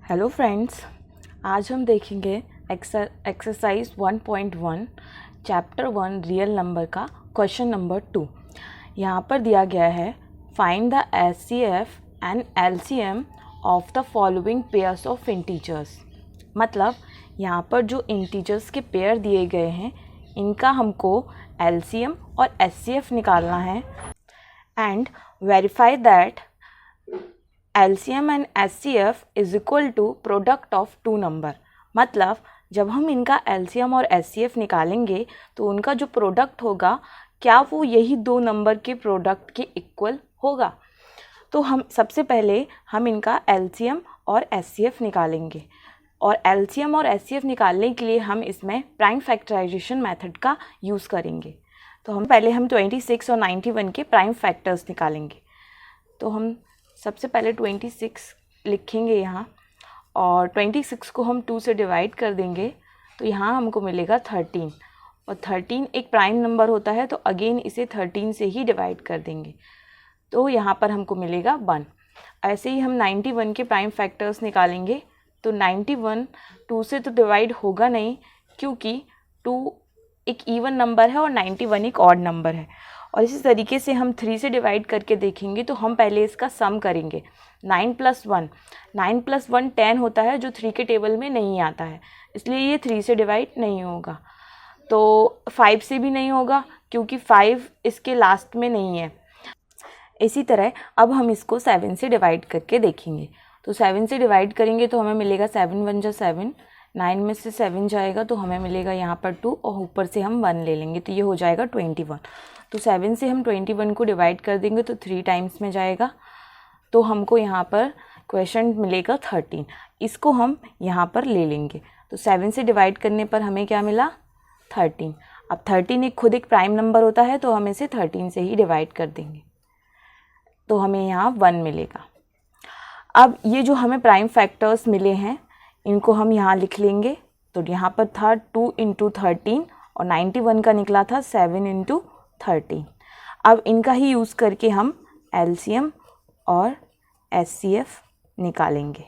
Hello friends, आज हम देखेंगे एक्सरसाइज 1.1 चैप्टर 1 रियल नंबर का क्वेश्चन नंबर 2। यहाँ पर दिया गया है find the HCF and LCM of the following pairs of integers. मतलब यहाँ पर जो इंटीजर्स के पेयर दिए गए हैं इनका हमको एलसीएम और एचसीएफ निकालना है and verify that LCM and HCF is equal to product of two number. मतलब जब हम इनका LCM और HCF निकालेंगे तो उनका जो प्रोडक्ट होगा क्या वो यही दो नंबर के प्रोडक्ट के इक्वल होगा। तो हम सबसे पहले हम इनका LCM और HCF निकालेंगे और LCM और HCF निकालने के लिए हम इसमें प्राइम फैक्टराइजेशन मेथड का यूज़ करेंगे। तो हम पहले 26 और 91 के प्राइम फैक्टर्स निकालेंगे। तो हम सबसे पहले 26 लिखेंगे यहाँ और 26 को हम 2 से डिवाइड कर देंगे तो यहाँ हमको मिलेगा 13 और 13 एक प्राइम नंबर होता है तो अगेन इसे 13 से ही डिवाइड कर देंगे तो यहाँ पर हमको मिलेगा 1। ऐसे ही हम 91 के प्राइम फैक्टर्स निकालेंगे तो 91 2 से तो डिवाइड होगा नहीं क्योंकि 2 एक इवन नंबर है और 91 एक ऑड नंबर है। और इसी तरीके से हम 3 से डिवाइड करके देखेंगे तो हम पहले इसका सम करेंगे। 9 + 1 10 होता है जो 3 के टेबल में नहीं आता है, इसलिए ये 3 से डिवाइड नहीं होगा। तो 5 से भी नहीं होगा क्योंकि 5 इसके लास्ट में नहीं है। इसी तरह अब हम इसको 7 से डिवाइड करके देखेंगे। तो 7 से डिवाइड करेंगे तो हमें मिलेगा 7 × 7, 9 में से 7 जाएगा तो हमें मिलेगा यहाँ पर 2 और ऊपर से हम 1 ले लेंगे तो ये हो जाएगा 21। तो 7 से हम 21 को डिवाइड कर देंगे तो 3 टाइम्स में जाएगा तो हमको यहाँ पर क्वेश्चन मिलेगा 13। इसको हम यहाँ पर ले लेंगे तो 7 से डिवाइड करने पर हमें क्या मिला 13। अब 13 एक खुद एक प्राइम नंबर होता है तो हम इसे 13 से ही डिवाइड कर देंगे तो हमें यहाँ 1 मिलेगा। अब ये जो हमें प्राइम फैक्टर्स मिले हैं इनको हम यहाँ लिख लेंगे। तो यहाँ पर था 2 × 13 और 91 का निकला था 7 × 13। अब इनका ही यूज़ करके हम LCM और HCF निकालेंगे।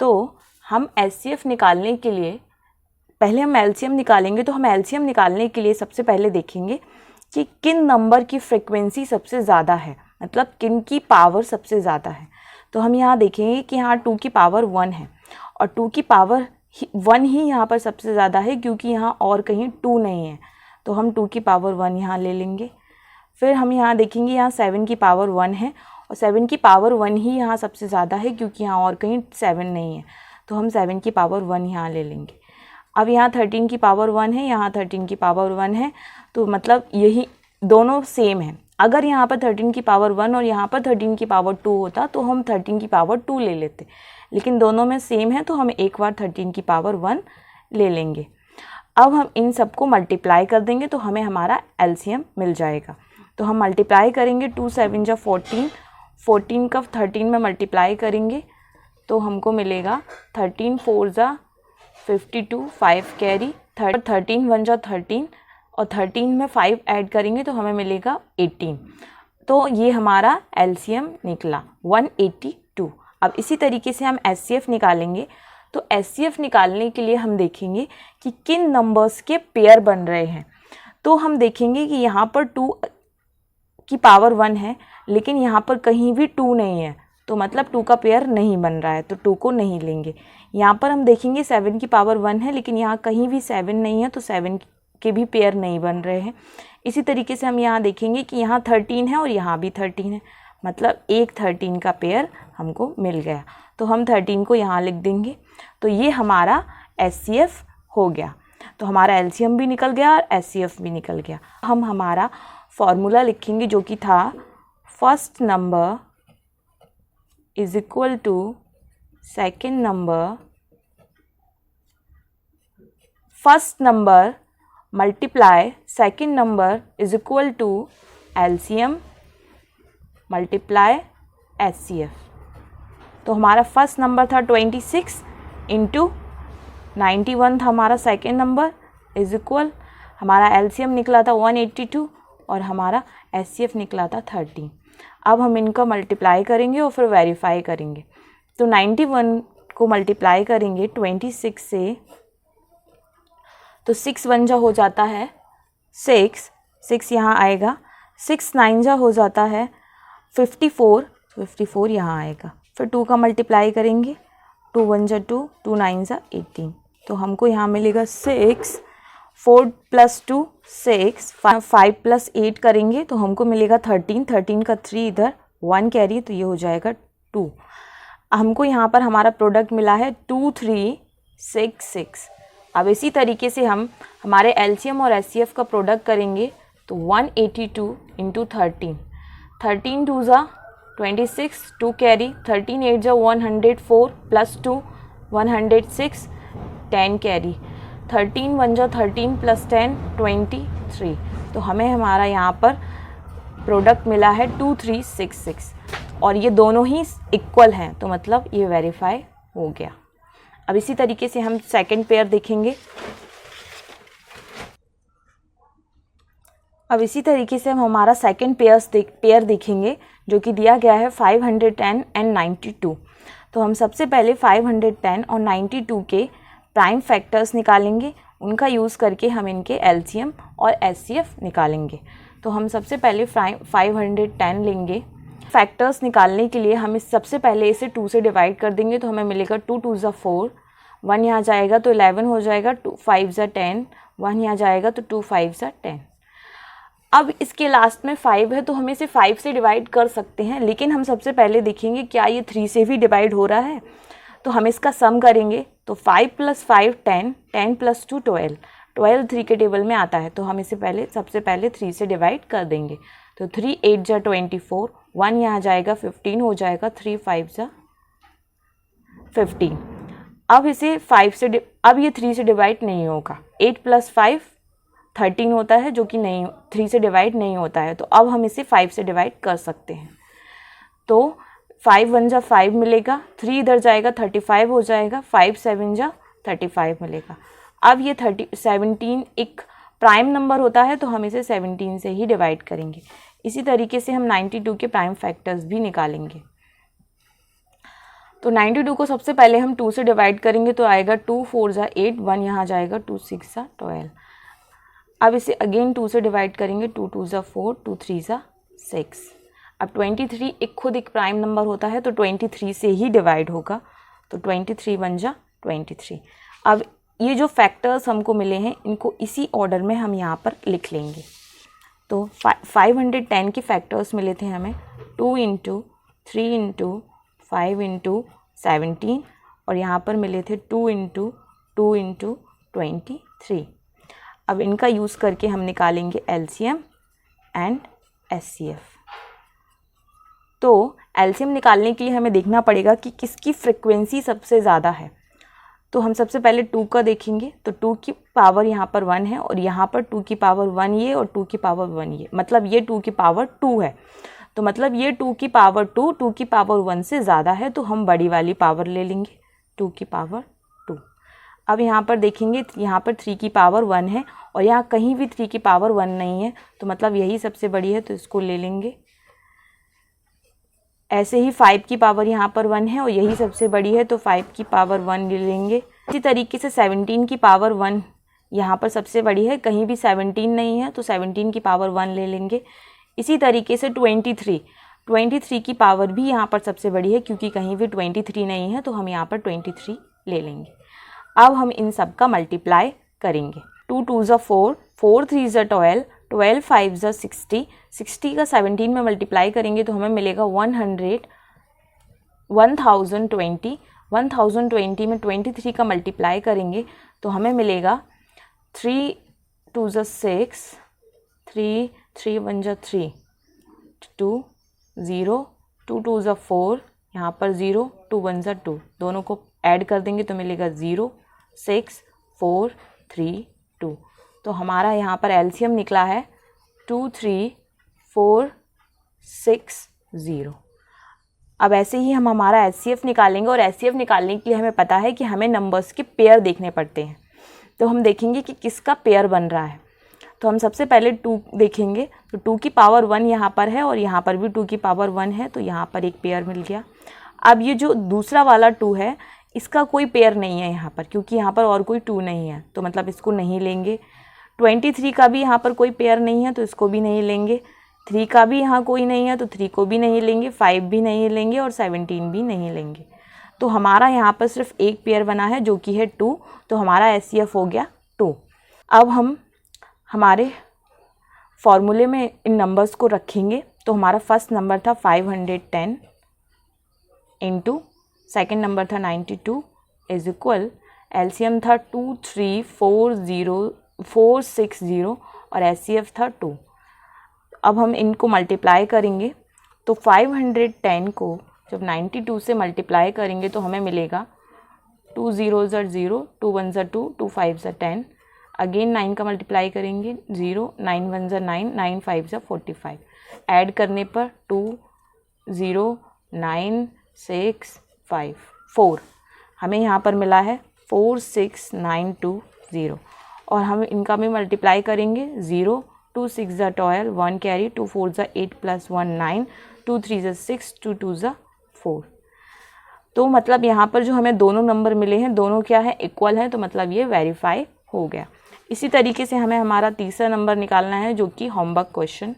तो हम HCF निकालने के लिए पहले हम LCM निकालेंगे तो हम LCM निकालने के लिए सबसे पहले देखेंगे कि किन नंबर की फ्रीक्वेंसी सबसे ज़्यादा है, मतलब किन की पावर सबसे ज़्यादा है। तो हम यहाँ देखेंगे कि यहाँ 2 की पावर 1 है और 2 की पावर 1 ही यहाँ पर सबसे ज़्यादा है क्योंकि यहाँ और कहीं 2 नहीं है तो हम 2 की पावर 1 यहाँ ले लेंगे। फिर हम यहाँ देखेंगे यहाँ 7 की पावर 1 है और 7 की पावर 1 ही यहाँ सबसे ज़्यादा है क्योंकि यहाँ और कहीं 7 नहीं है तो हम 7 की पावर 1 यहाँ ले लेंगे। अब यहाँ 13 की पावर 1 है, यहाँ 13 की पावर 1 है तो मतलब यही दोनों सेम है। अगर यहाँ पर 13 की पावर 1 और यहाँ पर 13 की पावर 2 होता तो हम 13 की पावर 2 ले लेते, लेकिन दोनों में सेम है तो हम एक बार 13 की पावर 1 ले लेंगे। अब हम इन सबको मल्टीप्लाई कर देंगे तो हमें हमारा LCM मिल जाएगा। तो हम मल्टीप्लाई करेंगे 2 × 7 = 14, 14 का 13 में मल्टीप्लाई करेंगे तो हमको मिलेगा 13 × 4 = 52, 5 कैरी, 13 × 1 = 13 और 13 में 5 ऐड करेंगे तो हमें मिलेगा 18। तो ये हमारा LCM निकला 182। अब इसी तरीके से हम HCF निकालेंगे। तो HCF निकालने के लिए हम देखेंगे कि किन नंबर्स के पेयर बन रहे हैं। तो हम देखेंगे कि यहाँ पर 2 की पावर 1 है लेकिन यहाँ पर कहीं भी 2 नहीं है तो मतलब 2 का पेयर नहीं बन रहा है तो 2 को नहीं लेंगे। यहाँ पर हम देखेंगे 7 की पावर 1 है लेकिन यहाँ कहीं भी 7 नहीं है तो 7 के भी पेयर नहीं बन रहे हैं। इसी तरीके से हम यहाँ देखेंगे कि यहाँ 13 है और यहाँ भी 13 है, मतलब एक 13 का पेयर हमको मिल गया तो हम 13 को यहाँ लिख देंगे। तो ये हमारा HCF हो गया। तो हमारा LCM भी निकल गया और HCF भी निकल गया। हम हमारा फॉर्मूला लिखेंगे जो कि था first number is equal to second number, first number multiply second number is equal to LCM multiply HCF। तो हमारा फर्स्ट नंबर था 26 × 91 था हमारा सेकेंड नंबर इज इक्वल, हमारा LCM निकला था 182 और हमारा HCF निकला था 13। अब हम इनका मल्टीप्लाई करेंगे और फिर वेरीफाई करेंगे। तो 91 को मल्टीप्लाई करेंगे 26 से, तो 6 1 जा हो जाता है 6 यहाँ आएगा, 6 9 जा हो जाता है 54 यहाँ आएगा। फिर 2 का मल्टीप्लाई करेंगे, 2 1 जा 2, 2 9 जा 18, तो हमको यहाँ मिलेगा 6, 4 + 2 6, 5 + 8 करेंगे तो हमको मिलेगा 13 का 3 इधर 1 कैरी, तो ये हो जाएगा 2। हमको यहाँ पर हमारा प्रोडक्ट मिला है 2366। अब इसी तरीके से हम हमारे एलसीएम और एचसीएफ का प्रोडक्ट करेंगे, तो 182 × 13, 13 2 जा 26, 2 कैरी, 13 8 जा 104 + 2 106, 10 कैरी, 13 1 जा 13 + 10 23, तो हमें हमारा यहाँ पर प्रोडक्ट मिला है 2366 और ये दोनों ही इक्वल हैं, तो मतलब ये वेरीफाई हो गया। अब इसी तरीके से हम सेकंड पेयर देखेंगे। अब इसी तरीके से हम हमारा सेकंड पेयर देखेंगे जो कि दिया गया है 510 एंड 92। तो हम सबसे पहले 510 और 92 के प्राइम फैक्टर्स निकालेंगे, उनका यूज़ करके हम इनके एलसीएम और एचसीएफ निकालेंगे। तो हम सबसे पहले 510 लेंगे। फैक्टर्स निकालने के लिए हम सबसे पहले इसे 2 से डिवाइड कर देंगे, तो हमें मिलेगा 2 2 जा 4, 1 यहाँ जाएगा तो 11 हो जाएगा, 2 5 जा 10, 1 यहाँ जाएगा तो 2 5 जा 10। अब इसके लास्ट में 5 है तो हम इसे 5 से डिवाइड कर सकते हैं, लेकिन हम सबसे पहले देखेंगे क्या ये 3 से भी डिवाइड हो रहा है। तो हम इसका सम करेंगे, तो 5 + 5 10, 10 + 2 12, 12 3 के टेबल में आता है, तो हम इसे सबसे पहले 3 से डिवाइड कर देंगे। तो 3 8 जा 24, 1 यहाँ जाएगा 15 हो जाएगा, 3 5 जा 15। अब इसे 5 से अब ये 3 से डिवाइड नहीं होगा, 8 + 5 13 होता है जो कि नहीं 3 से डिवाइड नहीं होता है, तो अब हम इसे 5 से डिवाइड कर सकते हैं। तो 5 1 जा 5 मिलेगा, 3 इधर जाएगा 35 हो जाएगा, 5 7 जा 35 मिलेगा। अब ये 17 एक प्राइम नंबर होता है तो हम इसे 17 से ही डिवाइड करेंगे। इसी तरीके से हम 92 के प्राइम फैक्टर्स भी निकालेंगे। तो 92 को सबसे पहले हम 2 से डिवाइड करेंगे, तो आएगा 2 4 जा 8, 1 यहाँ जाएगा 2 6 जा 12। अब इसे अगेन 2 से डिवाइड करेंगे, 2 2 जा 4, 2 3 जा 6। अब 23 खुद एक प्राइम नंबर होता है तो 23 से ही डिवाइड होगा, तो 23 1 जा 23। अब ये जो फैक्टर्स हमको मिले हैं इनको इसी ऑर्डर में हम यहाँ पर लिख लेंगे। तो 510 के फैक्टर्स मिले थे हमें 2 × 3 × 5 × 17 और यहाँ पर मिले थे 2 × 2 × 23। अब इनका यूज़ करके हम निकालेंगे एलसीएम एंड एचसीएफ। तो एलसीएम निकालने के लिए हमें देखना पड़ेगा कि किसकी फ्रिक्वेंसी सबसे ज़्यादा है। तो हम सबसे पहले 2 का देखेंगे, तो 2 की पावर यहाँ पर 1 है और यहाँ पर 2 की पावर 1 ये और 2 की पावर 1 ये, मतलब ये 2 की पावर 2 है। तो मतलब ये 2 की पावर 2 की पावर 1 से ज़्यादा है, तो हम बड़ी वाली पावर ले लेंगे 2 की पावर 2। अब यहाँ पर देखेंगे, यहाँ पर 3 की पावर 1 है और यहाँ कहीं भी 3 की पावर 1 नहीं है, तो मतलब यही सबसे बड़ी है, तो इसको ले लेंगे। ऐसे ही 5 की पावर यहाँ पर 1 है और यही सबसे बड़ी है, तो 5 की पावर 1 ले लेंगे। इसी तरीके से 17 की पावर 1 यहाँ पर सबसे बड़ी है, कहीं भी 17 नहीं है, तो 17 की पावर 1 ले लेंगे। इसी तरीके से 23 की पावर भी यहाँ पर सबसे बड़ी है, क्योंकि कहीं भी 23 नहीं है, तो हम यहाँ पर 23 ले लेंगे। अब हम इन सब का मल्टीप्लाई करेंगे। 2 2 जा 4, 4 3 जा 12, 12 5 जा 60, 60 का 17 में मल्टीप्लाई करेंगे तो हमें मिलेगा 1020, 1020 में 23 का मल्टीप्लाई करेंगे तो हमें मिलेगा 3 2 जा 6, 3 3 1 जा 3, 2 0, 2 2 जा 4, यहाँ पर 0, 2 1 जा 2, दोनों को ऐड कर देंगे तो मिलेगा 0 6 4 3 2। तो हमारा यहाँ पर एलसीएम निकला है 2 3 4 6 0। अब ऐसे ही हम हमारा एचसीएफ निकालेंगे और एचसीएफ निकालने के लिए हमें पता है कि हमें नंबर्स के पेयर देखने पड़ते हैं। तो हम देखेंगे कि किसका पेयर बन रहा है। तो हम सबसे पहले 2 देखेंगे, तो 2 की पावर 1 यहाँ पर है और यहाँ पर भी 2 की पावर 1 है, तो यहाँ पर एक पेयर मिल गया। अब ये जो दूसरा वाला 2 है इसका कोई पेयर नहीं है यहाँ पर, क्योंकि यहाँ पर और कोई 2 नहीं है, तो मतलब इसको नहीं लेंगे। 23 का भी यहाँ पर कोई पेयर नहीं है, तो इसको भी नहीं लेंगे। 3 का भी यहाँ कोई नहीं है, तो 3 को भी नहीं लेंगे, 5 भी नहीं लेंगे और 17 भी नहीं लेंगे। तो हमारा यहाँ पर सिर्फ एक पेयर बना है जो कि है 2, तो हमारा SCF हो गया 2। अब हम हमारे फॉर्मूले में इन नंबर्स को रखेंगे। तो हमारा फर्स्ट नंबर था 510 इंटू सेकेंड नंबर था 92 इज इक्वल, LCM था 2340460 और SCF था 2। अब हम इनको मल्टीप्लाई करेंगे, तो 510 को जब 92 से मल्टीप्लाई करेंगे तो हमें मिलेगा 2 0s are 0, 2 1s are 2, 2 5s are 10, again 9 का मल्टीप्लाई करेंगे 0, 9 1s are 9, 9 5s are 45, add करने पर 2 0 9 6 5 4, हमें यहाँ पर मिला है 46920। और हम इनका भी मल्टीप्लाई करेंगे 0, 2 6 are 12, 1 carry, 2 4s are 8 plus 1 9, 2 3s are 6, 2 2s are 4। तो मतलब यहाँ पर जो हमें दोनों नंबर मिले हैं दोनों क्या है, इक्वल है, तो मतलब ये वेरीफाई हो गया। इसी तरीके से हमें हमारा तीसरा नंबर निकालना है जो कि होमवर्क क्वेश्चन